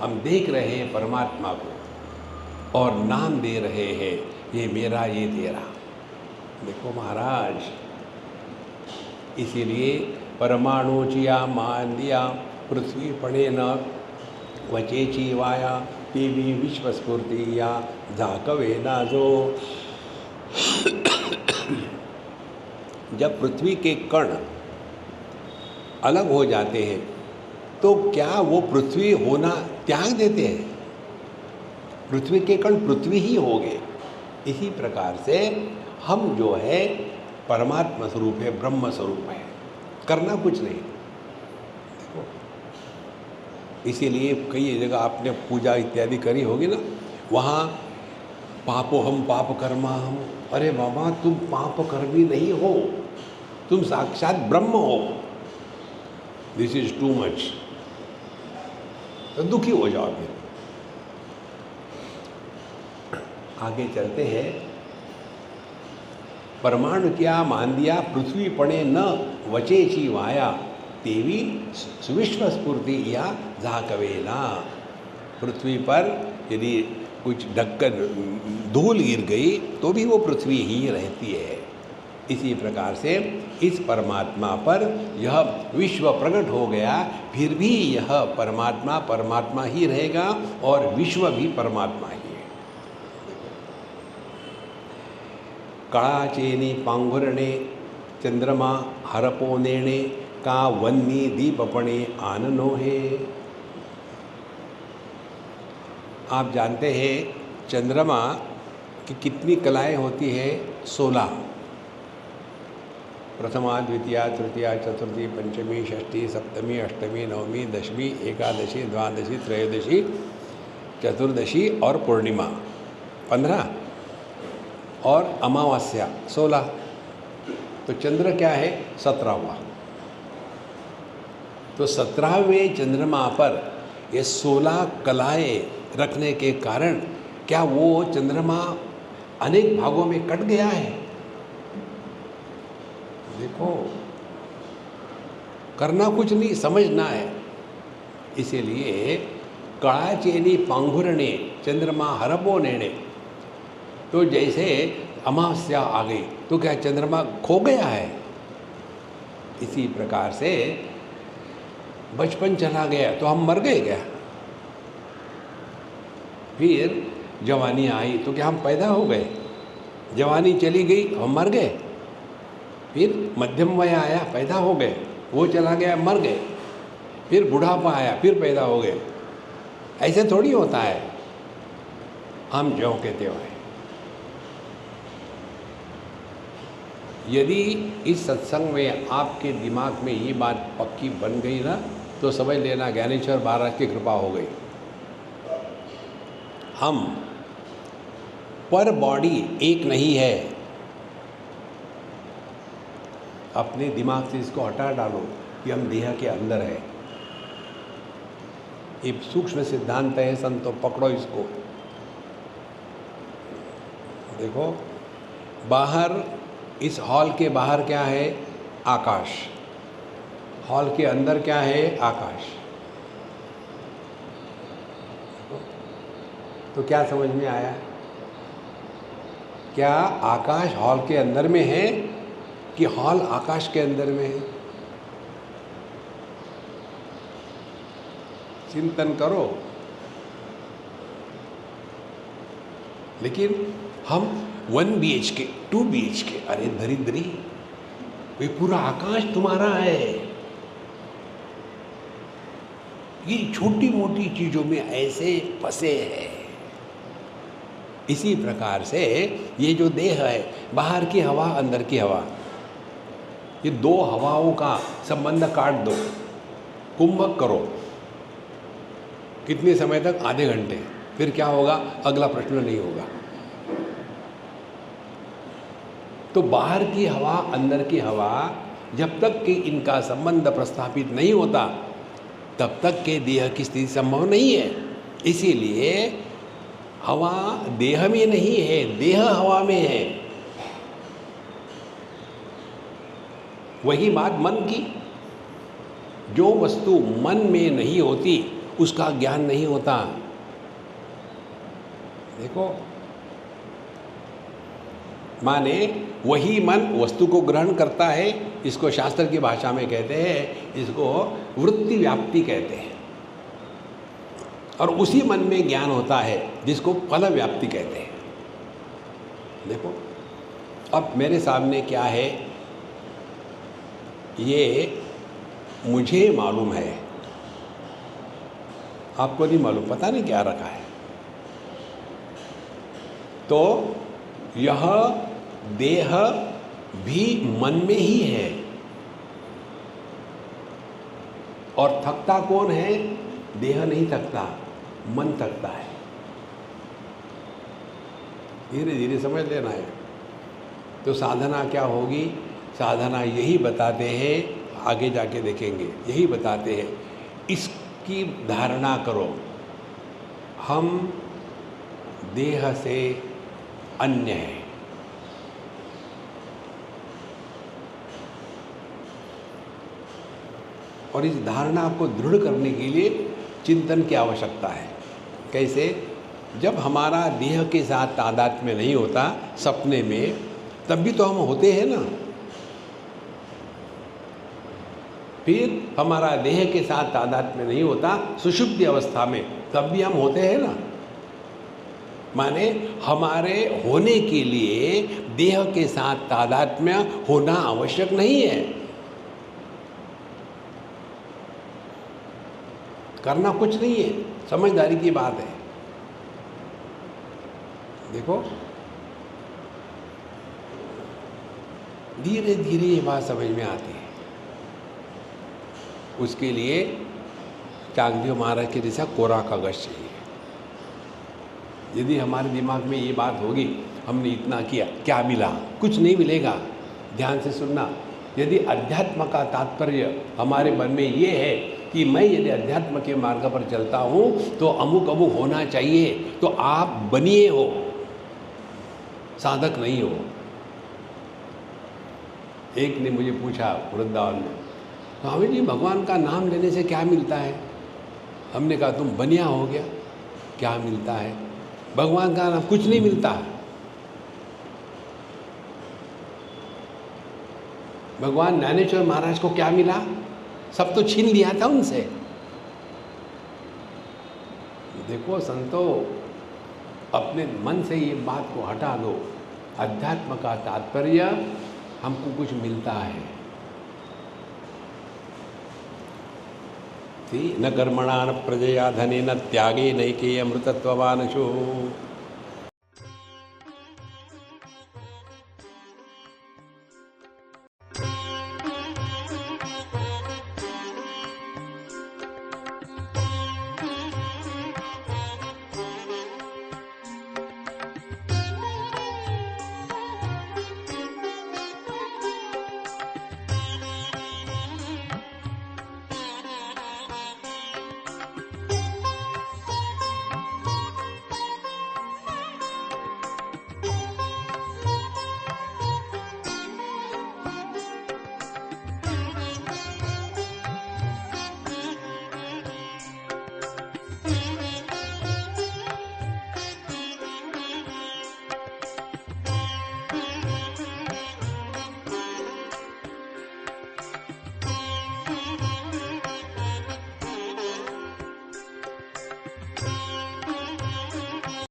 हम देख रहे हैं परमात्मा को और नाम दे रहे हैं, ये मेरा ये तेरा। देखो महाराज, इसीलिए परमाणुचिया मान दिया पृथ्वी पड़े न वचेची वाया देवी विश्वस्फूर्ति या झाकवे नाजो। जब पृथ्वी के कण अलग हो जाते हैं तो क्या वो पृथ्वी होना त्याग देते हैं? पृथ्वी के कण पृथ्वी ही हो गए। इसी प्रकार से हम जो है परमात्मा स्वरूप है, ब्रह्म स्वरूप है, करना कुछ नहीं। देखो, इसीलिए कई जगह आपने पूजा इत्यादि करी होगी ना, वहाँ पापो हम पाप कर्मा हम। अरे बाबा, तुम पाप कर्मी नहीं हो, तुम साक्षात ब्रह्म हो। This is too much. तो दुखी हो जाओ। फिर आगे चलते हैं। परमाणु क्या मान दिया पृथ्वी पड़े न वचेची वाया देवी सुविश्व स्फूर्ति या झाकवेना। पृथ्वी पर यदि कुछ ढक्कन धूल गिर गई तो भी वो पृथ्वी ही रहती है। इसी प्रकार से इस परमात्मा पर यह विश्व प्रकट हो गया, फिर भी यह परमात्मा परमात्मा ही रहेगा और विश्व भी परमात्मा ही है। कळाचेनी पांघुरणे चंद्रमा हरपोनेणे का वन्नी दीपपणे आननो है। आप जानते हैं चंद्रमा की कितनी कलाएं होती है? 16। प्रथमा द्वितीया तृतीया चतुर्थी पंचमी षष्ठी सप्तमी अष्टमी नवमी दशमी एकादशी द्वादशी त्रयोदशी चतुर्दशी और पूर्णिमा 15 और अमावस्या 16। तो चंद्र क्या है? 17वां। तो 17वें चंद्रमा पर ये 16 कलाएं रखने के कारण क्या वो चंद्रमा अनेक भागों में कट गया है? देखो, करना कुछ नहीं, समझना है। इसीलिए कड़ाचेनी पांघुरणे चंद्रमा हरपो नेणे। तो जैसे अमावस्या आ गई तो क्या चंद्रमा खो गया है? इसी प्रकार से बचपन चला गया तो हम मर गए क्या? फिर जवानी आई तो क्या हम पैदा हो गए? जवानी चली गई हम मर गए। फिर मध्यम वय आया, पैदा हो गए, वो चला गया, मर गए। फिर बुढ़ापा आया, फिर पैदा हो गए। ऐसे थोड़ी होता है, हम ज्यों के त्यों हैं। यदि इस सत्संग में आपके दिमाग में ये बात पक्की बन गई ना, तो समझ लेना ज्ञानेश्वर महाराज की कृपा हो गई। हम पर बॉडी एक नहीं है। अपने दिमाग से इसको हटा डालो कि हम देह के अंदर है। ये सूक्ष्म सिद्धांत है संतो, पकड़ो इसको। देखो, बाहर इस हॉल के बाहर क्या है? आकाश। हॉल के अंदर क्या है? आकाश। तो क्या समझ में आया? क्या आकाश हॉल के अंदर में है कि हॉल आकाश के अंदर में है? चिंतन करो। लेकिन हम 1 BHK 2 BHK, अरे दरिद्री, ये पूरा आकाश तुम्हारा है। ये छोटी मोटी चीजों में ऐसे फंसे हैं। इसी प्रकार से ये जो देह है, बाहर की हवा अंदर की हवा, ये दो हवाओं का संबंध काट दो, कुंभक करो। कितने समय तक? आधे घंटे। फिर क्या होगा? अगला प्रश्न नहीं होगा। तो बाहर की हवा अंदर की हवा, जब तक कि इनका संबंध प्रस्थापित नहीं होता तब तक के देह की स्थिति संभव नहीं है। इसीलिए हवा देह में नहीं है, देह हवा में है। वही बात मन की। जो वस्तु मन में नहीं होती उसका ज्ञान नहीं होता। देखो, माने वही मन वस्तु को ग्रहण करता है, इसको शास्त्र की भाषा में कहते हैं, इसको वृत्ति व्याप्ति कहते हैं। और उसी मन में ज्ञान होता है जिसको फल व्याप्ति कहते हैं। देखो, अब मेरे सामने क्या है, ये मुझे मालूम है, आपको नहीं मालूम, पता नहीं क्या रखा है। तो यह देह भी मन में ही है। और थकता कौन है? देह नहीं थकता, मन थकता है। धीरे धीरे समझ लेना है। तो साधना क्या होगी? साधना यही बताते हैं, आगे जाके देखेंगे, यही बताते हैं, इसकी धारणा करो, हम देह से अन्य हैं। और इस धारणा को दृढ़ करने के लिए चिंतन की आवश्यकता है। कैसे? जब हमारा देह के साथ तादात्म्य में नहीं होता सपने में, तब भी तो हम होते हैं ना। फिर हमारा देह के साथ तादात्म्य में नहीं होता सुषुप्ति अवस्था में, तब भी हम होते हैं ना। माने हमारे होने के लिए देह के साथ तादात्म्य होना आवश्यक नहीं है, करना कुछ नहीं है, समझदारी की बात है। देखो, धीरे धीरे ये बात समझ में आती है। उसके लिए चांगदेव महाराज के जैसा कोरा कागज चाहिए। यदि हमारे दिमाग में ये बात होगी, हमने इतना किया, क्या मिला? कुछ नहीं मिलेगा। ध्यान से सुनना। यदि अध्यात्म का तात्पर्य हमारे मन में ये है कि मैं यदि अध्यात्म के मार्ग पर चलता हूँ तो अमुक अमुक होना चाहिए, तो आप बनिए हो, साधक नहीं हो। एक ने मुझे पूछा वृंदावन में, स्वामी जी भगवान का नाम लेने से क्या मिलता है? हमने कहा तुम बनिया हो गया, क्या मिलता है? भगवान का नाम कुछ नहीं मिलता। भगवान ज्ञानेश्वर महाराज को क्या मिला? सब तो छीन लिया था उनसे। देखो संतो, अपने मन से ये बात को हटा दो, अध्यात्म का तात्पर्य हमको कुछ मिलता है। न कर्मणा न प्रजया धने न त्यागे नैके अमृतत्ववानशो।